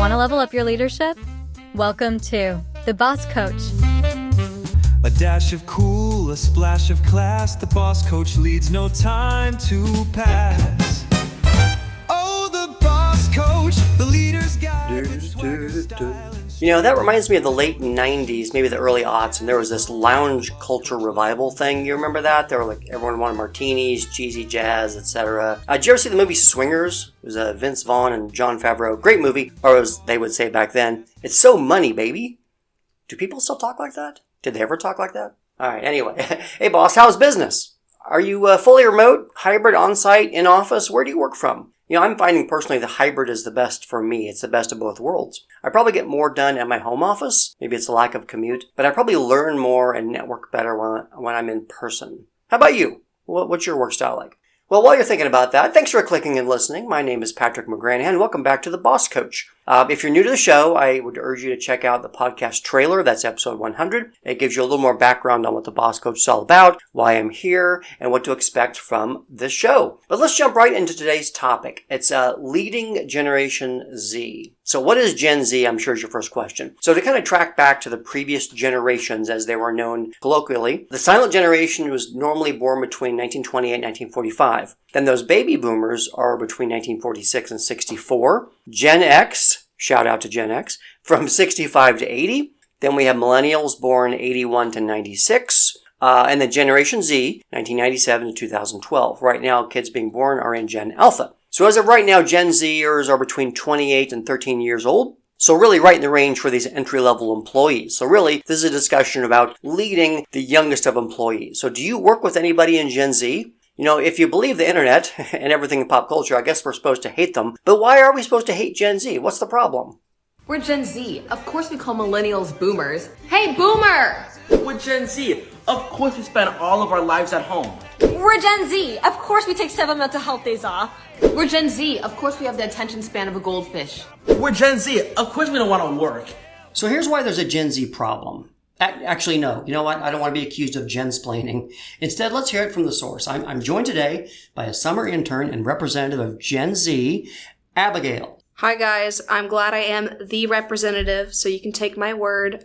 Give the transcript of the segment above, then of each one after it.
Want to level up your leadership? Welcome to The Boss Coach. A dash of cool, a splash of class. The Boss Coach leads, no time to pass. Oh, the Boss Coach, the leader's guide with swagger, style, and You know, that reminds me of the late 90s, maybe the early aughts, and there was this lounge culture revival thing. You remember that? There were like, everyone wanted martinis, cheesy jazz, etc. Did you ever see the movie Swingers? It was Vince Vaughn and Jon Favreau. Great movie, or as they would say back then, it's so money, baby. Do people still talk like that? Did they ever talk like that? All right, anyway. Hey, boss, how's business? Are you fully remote, hybrid, on-site, in-office? Where do you work from? You know, I'm finding personally the hybrid is the best for me. It's the best of both worlds. I probably get more done at my home office. Maybe it's a lack of commute. But I probably learn more and network better when I'm in person. How about you? What's your work style like? Well, while you're thinking about that, thanks for clicking and listening. My name is Patrick McGranahan. Welcome back to The Boss Coach. If you're new to the show, I would urge you to check out the podcast trailer. That's episode 100. It gives you a little more background on what The Boss Coach is all about, why I'm here, and what to expect from this show. But let's jump right into today's topic. It's leading Generation Z. So what is Gen Z? I'm sure is your first question. So to kind of track back to the previous generations as they were known colloquially, the silent generation was normally born between 1928 and 1945. Then those baby boomers are between 1946 and 64. Gen X, shout out to Gen X, from 65 to 80. Then we have millennials born 81 to 96. And then Generation Z, 1997 to 2012. Right now, kids being born are in Gen Alpha. So as of right now, Gen Zers are between 28 and 13 years old. So really right in the range for these entry-level employees. So really, this is a discussion about leading the youngest of employees. So do you work with anybody in Gen Z? You know, if you believe the internet and everything in pop culture, I guess we're supposed to hate them. But why are we supposed to hate Gen Z? What's the problem? We're Gen Z. Of course we call millennials boomers. Hey, boomer! We're Gen Z. Of course we spend all of our lives at home. We're Gen Z. Of course we take 7 mental health days off. We're Gen Z. Of course we have the attention span of a goldfish. We're Gen Z. Of course we don't want to work. So here's why there's a Gen Z problem. Actually, no. You know what? I don't want to be accused of Jensplaining. Instead, let's hear it from the source. I'm joined today by a summer intern and representative of Gen Z, Abigail. Hi guys, I'm glad I am the representative, so you can take my word.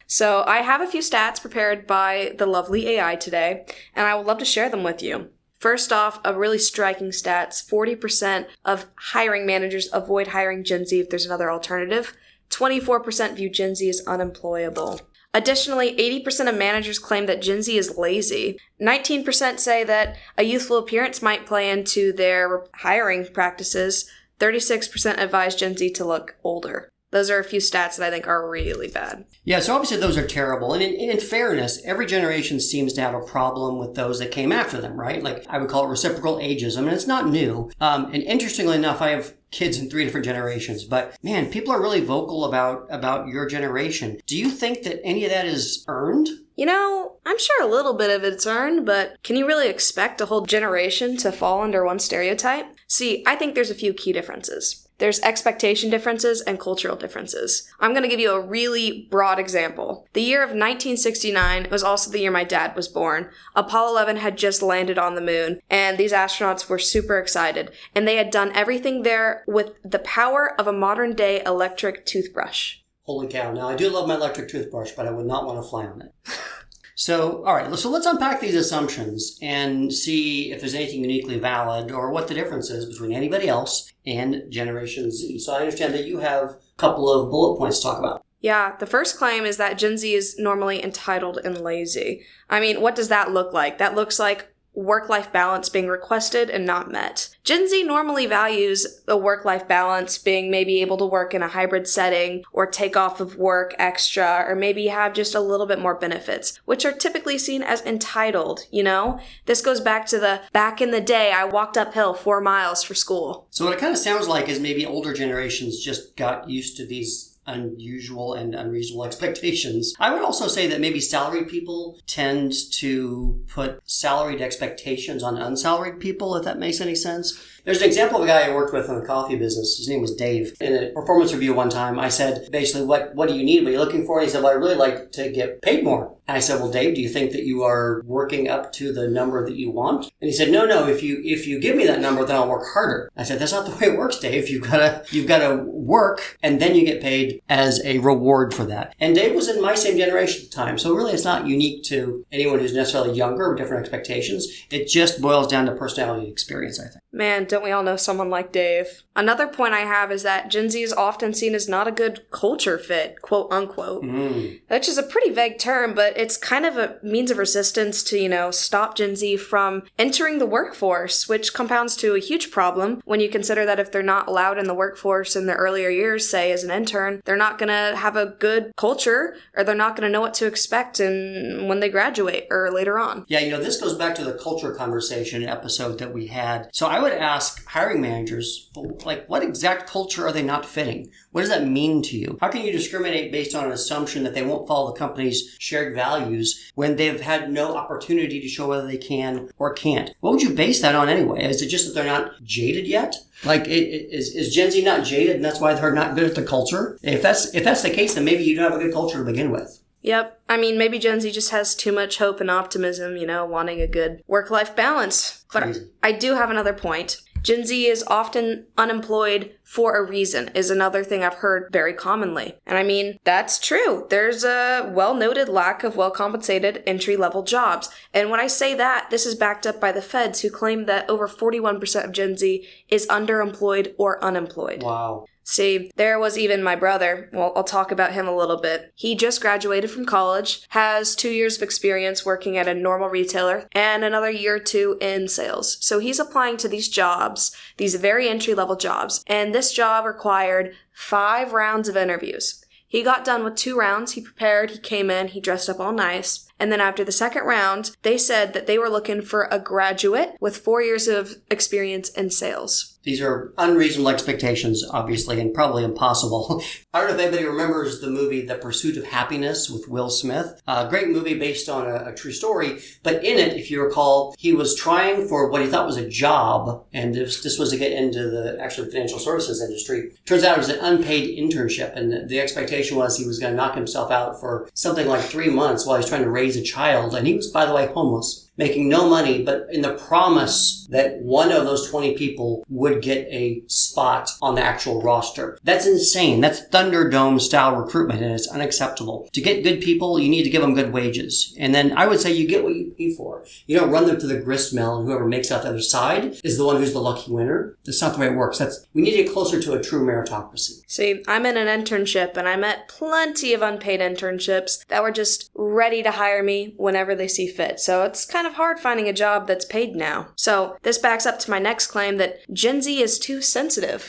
So I have a few stats prepared by the lovely AI today, and I would love to share them with you. First off, a really striking stats, 40% of hiring managers avoid hiring Gen Z if there's another alternative. 24% view Gen Z as unemployable. Additionally, 80% of managers claim that Gen Z is lazy. 19% say that a youthful appearance might play into their hiring practices. 36% advise Gen Z to look older. Those are a few stats that I think are really bad. Yeah, so obviously those are terrible. And in fairness, every generation seems to have a problem with those that came after them, right? Like I would call it reciprocal ageism, and it's not new. And interestingly enough, I have kids in 3 different generations, but man, people are really vocal about your generation. Do you think that any of that is earned? You know, I'm sure a little bit of it's earned, but can you really expect a whole generation to fall under one stereotype? See, I think there's a few key differences. There's expectation differences and cultural differences. I'm going to give you a really broad example. The year of 1969 was also the year my dad was born. Apollo 11 had just landed on the moon, and these astronauts were super excited. And they had done everything there with the power of a modern-day electric toothbrush. Holy cow. Now, I do love my electric toothbrush, but I would not want to fly on it. So, all right, so let's unpack these assumptions and see if there's anything uniquely valid or what the difference is between anybody else and Generation Z. So I understand that you have a couple of bullet points to talk about. Yeah, the first claim is that Gen Z is normally entitled and lazy. I mean, what does that look like? That looks like work-life balance being requested and not met. Gen Z normally values a work-life balance, being maybe able to work in a hybrid setting or take off of work extra or maybe have just a little bit more benefits, which are typically seen as entitled, you know? This goes back to the back in the day, I walked uphill 4 miles for school. So what it kind of sounds like is maybe older generations just got used to these unusual and unreasonable expectations. I would also say that maybe salaried people tend to put salaried expectations on unsalaried people, if that makes any sense. There's an example of a guy I worked with in the coffee business. His name was Dave. In a performance review one time, I said, basically, what do you need? What are you looking for? And he said, well, I'd really like to get paid more. And I said, well, Dave, do you think that you are working up to the number that you want? And he said, no, if you give me that number, then I'll work harder. I said, that's not the way it works, Dave. You've got to work, and then you get paid as a reward for that. And Dave was in my same generation at the time. So really, it's not unique to anyone who's necessarily younger with different expectations. It just boils down to personality and experience, I think. Man, don't we all know someone like Dave? Another point I have is that Gen Z is often seen as not a good culture fit, quote unquote, which is a pretty vague term, but it's kind of a means of resistance to, stop Gen Z from entering the workforce, which compounds to a huge problem when you consider that if they're not allowed in the workforce in their earlier years, say as an intern, they're not going to have a good culture, or they're not going to know what to expect when they graduate or later on. Yeah, this goes back to the culture conversation episode that we had. So I would ask hiring managers, what exact culture are they not fitting? What does that mean to you? How can you discriminate based on an assumption that they won't follow the company's shared values when they've had no opportunity to show whether they can or can't? What would you base that on anyway? Is it just that they're not jaded yet? Is Gen Z not jaded and that's why they're not good at the culture? If that's the case, then maybe you don't have a good culture to begin with. Yep. I mean, maybe Gen Z just has too much hope and optimism, wanting a good work-life balance. But I do have another point. Gen Z is often unemployed for a reason, is another thing I've heard very commonly. And I mean, that's true. There's a well-noted lack of well-compensated entry-level jobs. And when I say that, this is backed up by the feds, who claim that over 41% of Gen Z is underemployed or unemployed. Wow. See, there was even my brother. Well, I'll talk about him a little bit. He just graduated from college, has 2 years of experience working at a normal retailer, and another year or two in sales. So he's applying to these jobs, these very entry-level jobs, and this job required 5 rounds of interviews. He got done with 2 rounds. He prepared, he came in, he dressed up all nice. And then after the second round, they said that they were looking for a graduate with 4 years of experience in sales. These are unreasonable expectations, obviously, and probably impossible. I don't know if anybody remembers the movie The Pursuit of Happiness with Will Smith. A great movie based on a true story. But in it, if you recall, he was trying for what he thought was a job. And this was to get into the actual financial services industry. Turns out it was an unpaid internship. And the expectation was he was going to knock himself out for something like 3 months while he was trying to raise a child. And he was, by the way, homeless, making no money, but in the promise that one of those 20 people would get a spot on the actual roster. That's insane. That's Thunderdome style recruitment, and it's unacceptable. To get good people, you need to give them good wages. And then I would say you get what you pay for. You don't run them to the grist mill, and whoever makes out the other side is the one who's the lucky winner. That's not the way it works. We need to get closer to a true meritocracy. See, I'm in an internship, and I met plenty of unpaid internships that were just ready to hire me whenever they see fit. So it's kind of hard finding a job that's paid now. So this backs up to my next claim that Gen Z is too sensitive.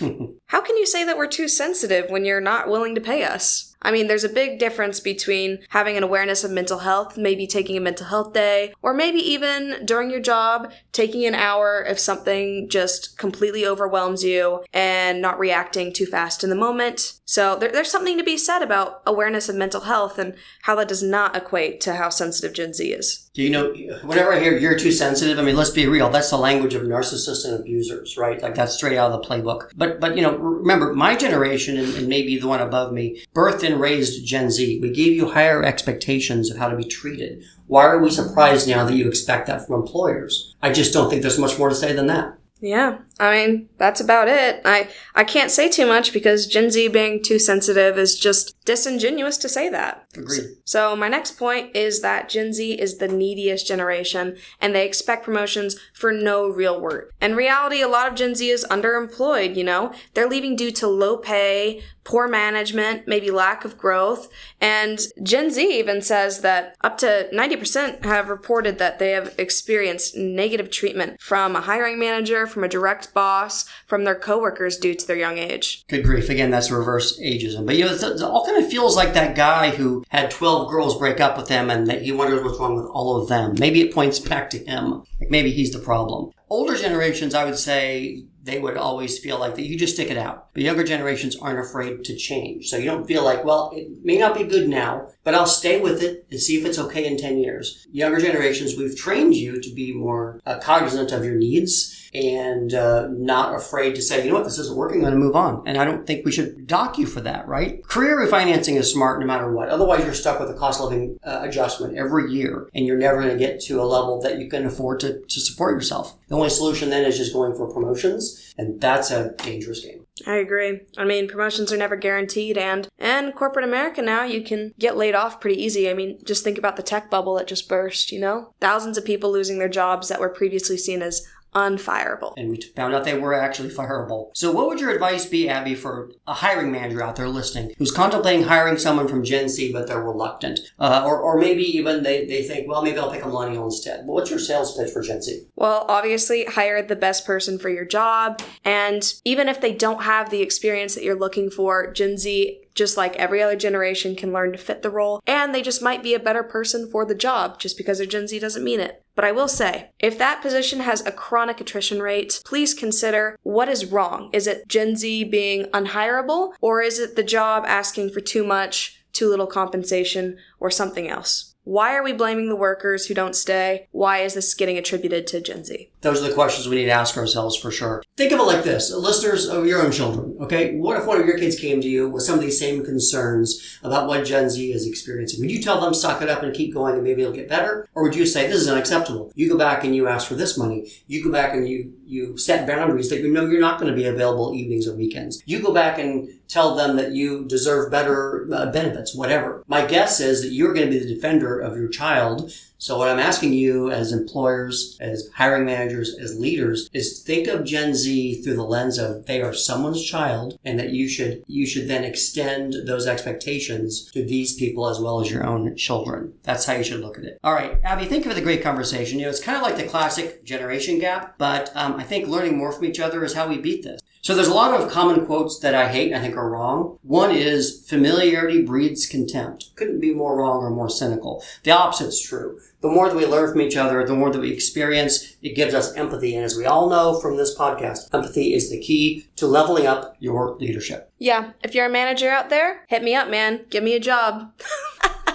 How can you say that we're too sensitive when you're not willing to pay us? I mean, there's a big difference between having an awareness of mental health, maybe taking a mental health day, or maybe even during your job, taking an hour if something just completely overwhelms you and not reacting too fast in the moment. So there's something to be said about awareness of mental health and how that does not equate to how sensitive Gen Z is. Whenever I hear you're too sensitive, I mean, let's be real. That's the language of narcissists and abusers, right? Like that's straight out of the playbook. But remember, my generation and maybe the one above me, birthed and raised Gen Z. We gave you higher expectations of how to be treated. Why are we surprised now that you expect that from employers? I just don't think there's much more to say than that. Yeah, I mean, that's about it. I can't say too much because Gen Z being too sensitive is just disingenuous to say that. Agreed. So my next point is that Gen Z is the neediest generation and they expect promotions for no real work. In reality, a lot of Gen Z is underemployed, They're leaving due to low pay, poor management, maybe lack of growth. And Gen Z even says that up to 90% have reported that they have experienced negative treatment from a hiring manager, from a direct boss, from their coworkers due to their young age. Good grief. Again, that's reverse ageism. But, it all kind of feels like that guy who had 12 girls break up with him and that he wonders what's wrong with all of them. Maybe it points back to him. Like maybe he's the problem. Older generations, I would say, they would always feel like that you just stick it out. But younger generations aren't afraid to change. So you don't feel like, well, it may not be good now, but I'll stay with it and see if it's okay in 10 years. Younger generations, we've trained you to be more cognizant of your needs and not afraid to say, you know what, this isn't working, I'm going to move on. And I don't think we should dock you for that, right? Career refinancing is smart no matter what. Otherwise, you're stuck with a cost of living adjustment every year, and you're never going to get to a level that you can afford to support yourself. The only solution then is just going for promotions, and that's a dangerous game. I agree. I mean, promotions are never guaranteed, and in corporate America now, you can get laid off pretty easy. I mean, just think about the tech bubble that just burst, you know? Thousands of people losing their jobs that were previously seen as unfireable. And we found out they were actually fireable. So what would your advice be, Abby, for a hiring manager out there listening who's contemplating hiring someone from Gen Z, but they're reluctant? Or maybe even they think, well, maybe I'll pick a millennial instead. Well, what's your sales pitch for Gen Z? Well, obviously, hire the best person for your job. And even if they don't have the experience that you're looking for, Gen Z, just like every other generation, can learn to fit the role, and they just might be a better person for the job. Just because they're Gen Z doesn't mean it. But I will say, if that position has a chronic attrition rate, please consider what is wrong. Is it Gen Z being unhireable, or is it the job asking for too much, too little compensation, or something else? Why are we blaming the workers who don't stay? Why is this getting attributed to Gen Z? Those are the questions we need to ask ourselves for sure. Think of it like this. Listeners of your own children, okay? What if one of your kids came to you with some of these same concerns about what Gen Z is experiencing? Would you tell them, suck it up and keep going and maybe it'll get better? Or would you say, this is unacceptable? You go back and you ask for this money. You go back and you set boundaries that you know you're not going to be available evenings or weekends. You go back and tell them that you deserve better benefits, whatever. My guess is that you're going to be the defender of your child. So what I'm asking you as employers, as hiring managers, as leaders, is think of Gen Z through the lens of they are someone's child, and that you should then extend those expectations to these people as well as your own children. That's how you should look at it. All right, Abby, think of the great conversation. You know, it's kind of like the classic generation gap, but I think learning more from each other is how we beat this. So there's a lot of common quotes that I hate and I think are wrong. One is, familiarity breeds contempt. Couldn't be more wrong or more cynical. The opposite's true. The more that we learn from each other, the more that we experience, it gives us empathy. And as we all know from this podcast, empathy is the key to leveling up your leadership. Yeah, if you're a manager out there, hit me up, man. Give me a job.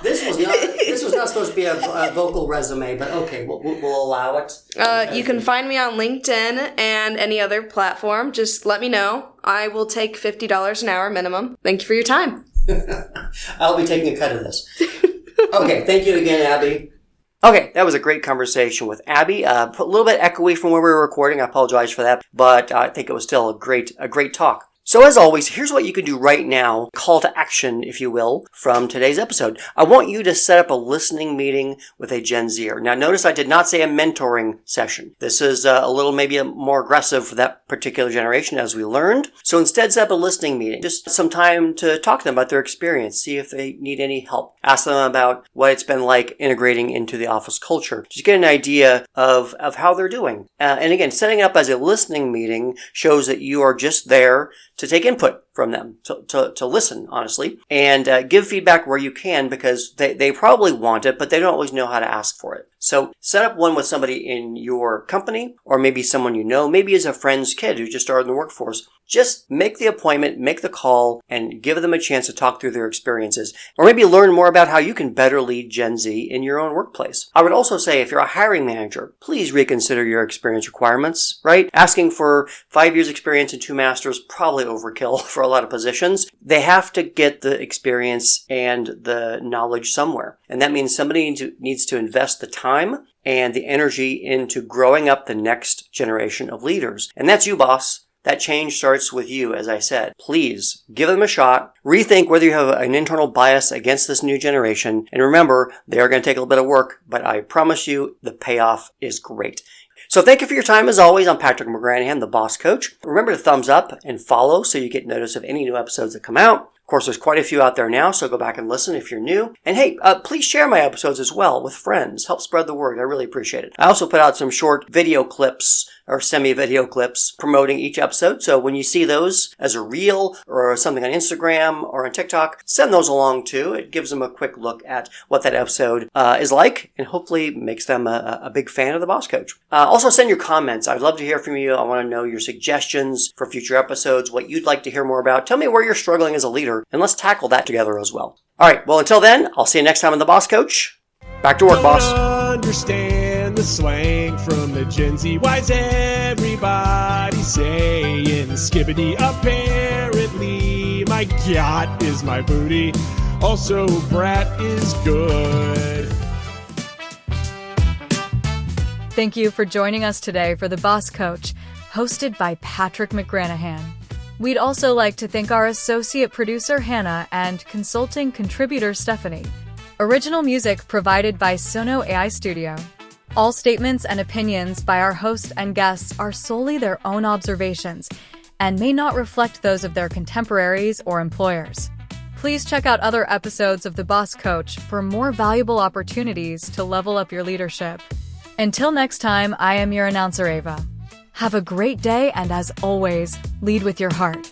This was not supposed to be a vocal resume, but okay, we'll allow it. You can find me on LinkedIn and any other platform. Just let me know. I will take $50 an hour minimum. Thank you for your time. I'll be taking a cut of this. Okay, thank you again, Abby. Okay, that was a great conversation with Abby. A little bit echoey from where we were recording. I apologize for that, but I think it was still a great talk. So as always, here's what you can do right now, call to action, if you will, from today's episode. I want you to set up a listening meeting with a Gen Zer. Now notice I did not say a mentoring session. This is a little maybe more aggressive for that particular generation, as we learned. So instead, set up a listening meeting. Just some time to talk to them about their experience, see if they need any help. Ask them about what it's been like integrating into the office culture. Just get an idea of how they're doing. And again, setting it up as a listening meeting shows that you are just there to take input from them, to listen, honestly, and give feedback where you can, because they probably want it, but they don't always know how to ask for it. So set up one with somebody in your company, or maybe someone you know, maybe as a friend's kid who just started in the workforce. Just make the appointment, make the call, and give them a chance to talk through their experiences. Or maybe learn more about how you can better lead Gen Z in your own workplace. I would also say, if you're a hiring manager, please reconsider your experience requirements, right? Asking for 5 years experience and 2 masters, probably overkill for a lot of positions. They have to get the experience and the knowledge somewhere. And that means somebody needs to invest the time and the energy into growing up the next generation of leaders. And that's you, boss. That change starts with you, as I said. Please give them a shot. Rethink whether you have an internal bias against this new generation. And remember, they are going to take a little bit of work, but I promise you the payoff is great. So thank you for your time as always. I'm Patrick McGranahan, the Boss Coach. Remember to thumbs up and follow so you get notice of any new episodes that come out. Of course, there's quite a few out there now, so go back and listen if you're new. And hey, please share my episodes as well with friends. Help spread the word. I really appreciate it. I also put out some short video clips or semi-video clips promoting each episode. So when you see those as a reel or something on Instagram or on TikTok, send those along too. It gives them a quick look at what that episode is like and hopefully makes them a big fan of the Boss Coach. Also send your comments. I'd love to hear from you. I want to know your suggestions for future episodes, what you'd like to hear more about. Tell me where you're struggling as a leader and let's tackle that together as well. All right. Well, until then, I'll see you next time on the Boss Coach. Back to work, boss. Understand the slang from the Gen Z. Why's everybody saying skibbity? Apparently, my yacht is my booty. Also, brat is good. Thank you for joining us today for The Boss Coach, hosted by Patrick McGranahan. We'd also like to thank our associate producer, Hannah, and consulting contributor, Stephanie. Original music provided by Sono AI Studio. All statements and opinions by our host and guests are solely their own observations and may not reflect those of their contemporaries or employers. Please check out other episodes of The Boss Coach for more valuable opportunities to level up your leadership. Until next time, I am your announcer, Ava. Have a great day, and as always, lead with your heart.